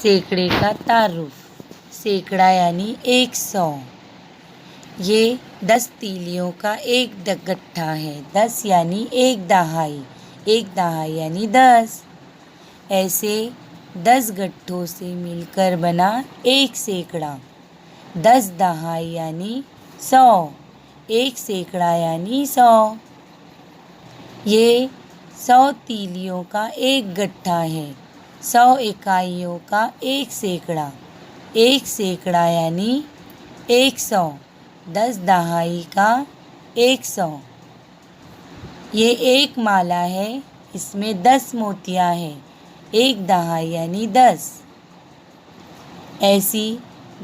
सैकड़े का तारुफ। सैकड़ा यानी 100। ये 10 तीलियों का एक गट्ठा है। 10 यानी एक दहाई। एक दहाई यानी 10। ऐसे 10 गट्ठों से मिलकर बना एक सैकड़ा। 10 दहाई यानी 100। एक सैकड़ा यानी 100। ये 100 तीलियों का एक गट्ठा है। 100 इकाइयों का एक सैकड़ा। एक सैकड़ा यानी 100। 10 दहाई का 100। ये एक माला है, इसमें 10 मोतियाँ हैं। एक दहाई यानी 10। ऐसी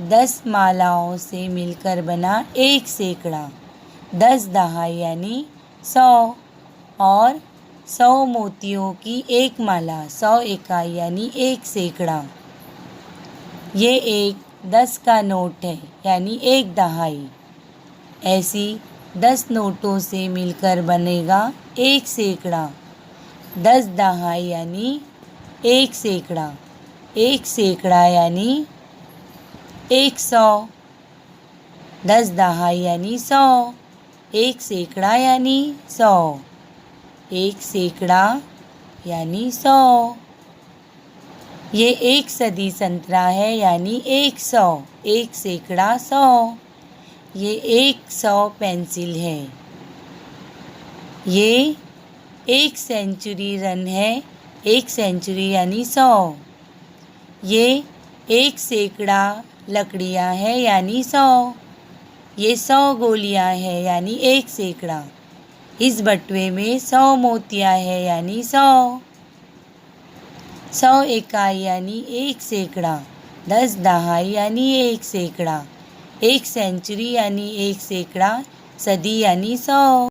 10 मालाओं से मिलकर बना एक सैकड़ा। 10 दहाई यानी 100 और 100 मोतियों की एक माला। 100 इकाई यानी एक सैकड़ा। ये एक 10 का नोट है यानी एक दहाई। ऐसी 10 नोटों से मिलकर बनेगा एक सैकड़ा। 10 दहाई यानी एक सैकड़ा। एक सैकड़ा यानी 100। 10 दहाई यानी 100। एक सैकड़ा यानी 100। एक सैकड़ा यानी 100। ये एक सदी संतरा है यानी 100। एक सैकड़ा 100। ये 100 पेंसिल है। ये एक सेंचुरी रन है। एक सेंचुरी यानी 100। ये एक सैकड़ा लकड़ियाँ है यानी 100। ये 100 गोलियाँ है यानी एक सैकड़ा। इस बटुए में 100 मोतियाँ है यानी 100। 100 इकाई यानी एक सैकड़ा। 10 दहाई यानी एक सैकड़ा। एक सेंचुरी यानी एक सैकड़ा। सदी यानी 100।